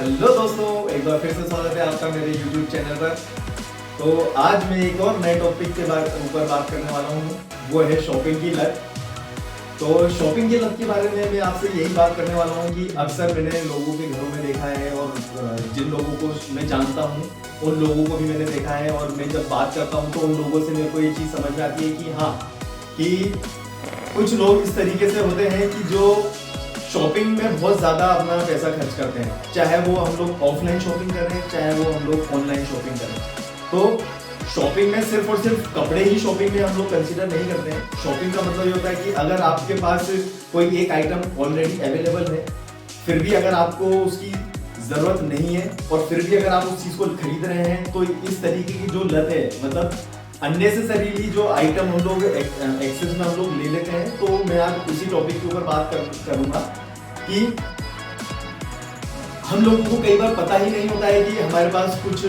Hello दोस्तों, एक बार फिर से स्वागत है आपका मेरे YouTube चैनल पर। तो आज मैं एक और नए टॉपिक के ऊपर बात करने वाला हूँ, वो है शॉपिंग की लत। तो शॉपिंग की लत के बारे में मैं आपसे यही बात करने वाला हूँ कि अक्सर मैंने लोगों के घरों में देखा है और जिन लोगों को मैं जानता हूँ उन लोगों को भी मैंने देखा है, और मैं जब बात करता हूँ तो उन लोगों से मेरे को ये चीज़ समझ में आती है कि हाँ, कि कुछ लोग इस तरीके से होते हैं कि जो शॉपिंग में बहुत ज़्यादा अपना पैसा खर्च करते हैं, चाहे वो हम लोग ऑफलाइन शॉपिंग करें चाहे वो हम लोग ऑनलाइन शॉपिंग करें। तो शॉपिंग में सिर्फ और सिर्फ कपड़े ही शॉपिंग में हम लोग कंसीडर नहीं करते हैं। शॉपिंग का मतलब ये होता है कि अगर आपके पास कोई एक आइटम ऑलरेडी अवेलेबल है, फिर भी अगर आपको उसकी ज़रूरत नहीं है और फिर भी अगर आप उस चीज़ को खरीद रहे हैं, तो इस तरीके की जो लत है, मतलब अननेसेसरीली जो आइटम हम लोग एक्सेस में हम लोग ले लेते हैं। तो मैं आज उसी टॉपिक के ऊपर बात करूंगा कि हम लोगों को कई बार पता ही नहीं होता है कि हमारे पास कुछ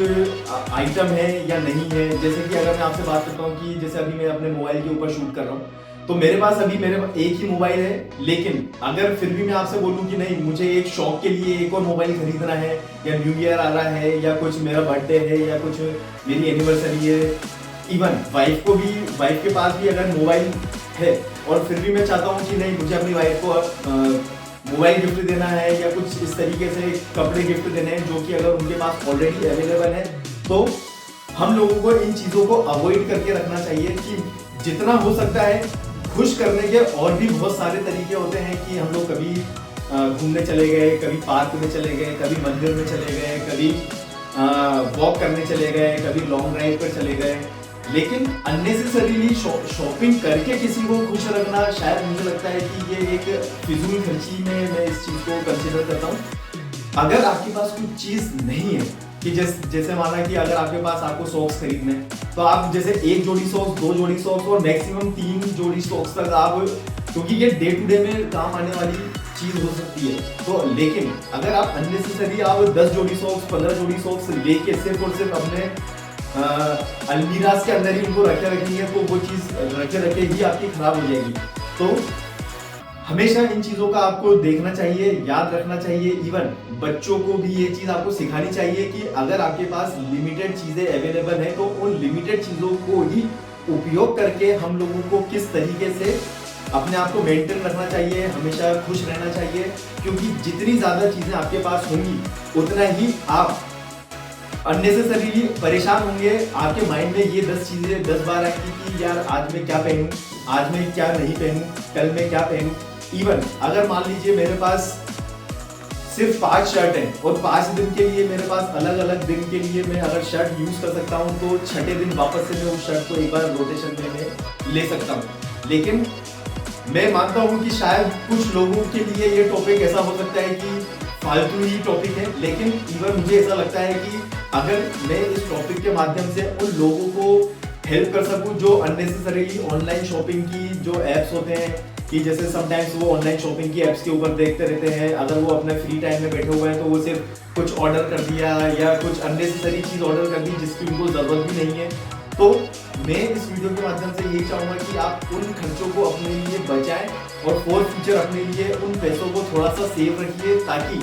आइटम है या नहीं है। जैसे कि अगर मैं आपसे बात करता हूँ कि जैसे अभी मैं अपने मोबाइल के ऊपर शूट कर रहा हूँ, तो मेरे पास अभी एक ही मोबाइल है, लेकिन अगर फिर भी मैं आपसे बोलूँ कि नहीं, मुझे एक शौक के लिए एक और मोबाइल खरीदना है, या न्यू ईयर आ रहा है, या कुछ मेरा बर्थडे है, या कुछ मेरी एनिवर्सरी है, इवन वाइफ के पास भी अगर मोबाइल है और फिर भी मैं चाहता हूँ कि नहीं, मुझे अपनी वाइफ को मोबाइल गिफ्ट देना है या कुछ इस तरीके से कपड़े गिफ्ट देने हैं जो कि अगर उनके पास ऑलरेडी अवेलेबल है, तो हम लोगों को इन चीज़ों को अवॉइड करके रखना चाहिए कि जितना हो सकता है खुश करने के और भी बहुत सारे तरीके होते हैं कि हम लोग कभी घूमने चले गए, कभी पार्क में चले गए, कभी मंदिर में चले गए, कभी वॉक करने चले गए, कभी लॉन्ग ड्राइव पर चले गए। लेकिन अननेसेसरीली शॉपिंग करके किसी को खुश रखना, शायद मुझे लगता है कि ये एक फिजूल खर्ची में मैं इस चीज़ को कंसिडर करता हूँ। अगर आपके पास कुछ चीज़ नहीं है, कि जैसे माना कि अगर आपके पास आपको सॉक्स खरीदने, तो आप जैसे एक जोड़ी सॉक्स, दो जोड़ी सॉक्स और मैक्सिमम 3 जोड़ी सॉक्स तक आप, क्योंकि ये डे टू डे में काम आने वाली चीज़ हो सकती है। तो लेकिन अगर आप अननेसेसरी आप 10 जोड़ी सॉक्स, 15 जोड़ी सॉक्स लेके सिर्फ और सिर्फ अपने अलमीराज के अंदर ही उनको रखेंगे, तो वो चीज़ रखे ही आपकी खराब हो जाएगी। तो हमेशा इन चीज़ों का आपको देखना चाहिए, याद रखना चाहिए। इवन बच्चों को भी ये चीज़ आपको सिखानी चाहिए कि अगर आपके पास लिमिटेड चीज़ें अवेलेबल है, तो उन लिमिटेड चीज़ों को ही उपयोग करके हम लोगों को किस तरीके से अपने आप को मेंटेन रखना चाहिए, हमेशा खुश रहना चाहिए। क्योंकि जितनी ज़्यादा चीज़ें आपके पास होंगी, उतना ही आप अननेसेसरीली परेशान होंगे। आपके माइंड में ये 10 चीज़ें 10 बार आएंगी कि यार आज मैं क्या पहनूं, आज मैं क्या नहीं पहनूं, कल मैं क्या पहनूं। इवन अगर मान लीजिए मेरे पास सिर्फ 5 शर्ट हैं और 5 दिन के लिए मेरे पास अलग अलग दिन के लिए मैं अगर शर्ट यूज़ कर सकता हूं, तो छठे दिन वापस से मैं उस शर्ट को एक बार रोटेशन में मैं ले सकता हूं। लेकिन मैं मानता हूं कि शायद कुछ लोगों के लिए ये टॉपिक ऐसा हो सकता है कि फालतू ही टॉपिक है, लेकिन इवन मुझे ऐसा लगता है कि अगर मैं इस टॉपिक के माध्यम से उन लोगों को हेल्प कर सकूं जो अननेसेसरीली ऑनलाइन शॉपिंग की जो ऐप्स होते हैं, कि जैसे समटाइम्स वो ऑनलाइन शॉपिंग की ऐप्स के ऊपर देखते रहते हैं, अगर वो अपने फ्री टाइम में बैठे हुए हैं तो वो सिर्फ कुछ ऑर्डर कर दिया या कुछ अननेसेसरी चीज़ ऑर्डर कर दी जिसकी उनको ज़रूरत भी नहीं है। तो मैं इस वीडियो के माध्यम से यही चाहूँगा कि आप उन खर्चों को अपने लिए बचाएं और फॉर फ्यूचर अपने लिए उन पैसों को थोड़ा सा सेव रखिए, ताकि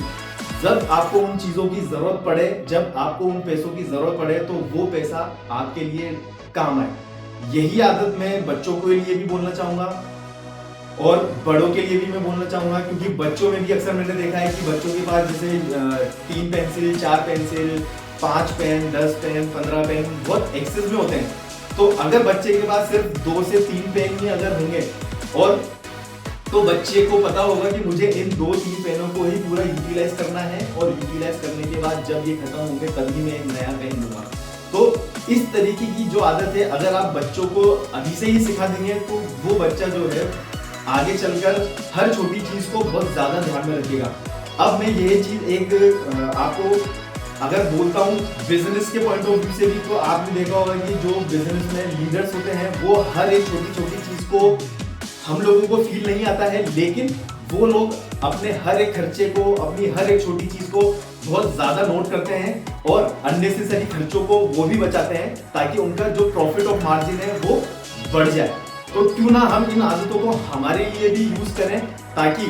जब आपको उन चीज़ों की ज़रूरत पड़े, जब आपको उन पैसों की ज़रूरत पड़े, तो वो पैसा आपके लिए काम आए। यही आदत मैं बच्चों के लिए भी बोलना चाहूँगा और बड़ों के लिए भी मैं बोलना चाहूँगा, क्योंकि बच्चों में भी अक्सर मैंने देखा है कि बच्चों के पास जैसे 3 pencil, 4 pencil, 5 pen, 10 pen, 15 pen बहुत एक्सेस में होते हैं। तो अगर बच्चे के पास सिर्फ 2 से 3 पेन ही अगर होंगे, और तो बच्चे को पता होगा कि मुझे इन 2-3 पेनों को ही पूरा यूटिलाइज करना है, और यूटिलाइज करने के बाद जब ये खत्म होंगे तभी मैं एक नया पेन लूँगा। तो इस तरीके की जो आदत है, अगर आप बच्चों को अभी से ही सिखा देंगे, तो वो बच्चा जो है आगे चलकर हर छोटी चीज़ को बहुत ज़्यादा ध्यान में रखेगा। अब मैं ये चीज़ एक आपको अगर बोलता हूँ बिजनेस के पॉइंट ऑफ व्यू से भी, तो आपने देखा होगा कि जो बिजनेस में लीडर्स होते हैं, वो हर एक छोटी छोटी चीज़ को हम लोगों को फील नहीं आता है, लेकिन वो लोग अपने हर एक खर्चे को, अपनी हर एक छोटी चीज़ को बहुत ज़्यादा नोट करते हैं और अननेसेसरी खर्चों को वो भी बचाते हैं, ताकि उनका जो प्रॉफिट ऑफ मार्जिन है वो बढ़ जाए। तो क्यों ना हम इन आदतों को हमारे लिए भी यूज़ करें, ताकि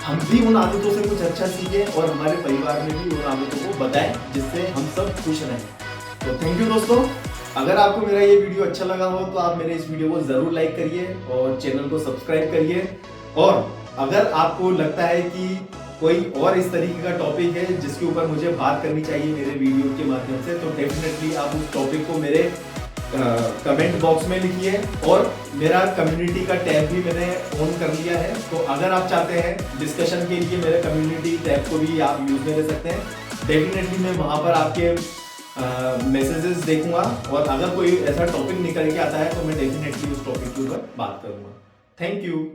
हम भी उन आदतों से कुछ अच्छा सीखें और हमारे परिवार में भी उन आदतों को बताएं जिससे हम सब खुश रहें। तो थैंक यू दोस्तों। अगर आपको मेरा ये वीडियो अच्छा लगा हो तो आप मेरे इस वीडियो को ज़रूर लाइक करिए और चैनल को सब्सक्राइब करिए। और अगर आपको लगता है कि कोई और इस तरीके का टॉपिक है जिसके ऊपर मुझे बात करनी चाहिए मेरे वीडियो के माध्यम से, तो डेफिनेटली आप उस टॉपिक को मेरे कमेंट बॉक्स में लिखिए। और मेरा कम्युनिटी का टैब भी मैंने ऑन कर लिया है, तो अगर आप चाहते हैं डिस्कशन के लिए मेरे कम्युनिटी टैब को भी आप यूज़ में ले सकते हैं। डेफिनेटली मैं वहाँ पर आपके मैसेजेस देखूंगा और अगर कोई ऐसा टॉपिक निकल के आता है तो मैं डेफिनेटली उस टॉपिक के ऊपर बात करूंगा। Thank you.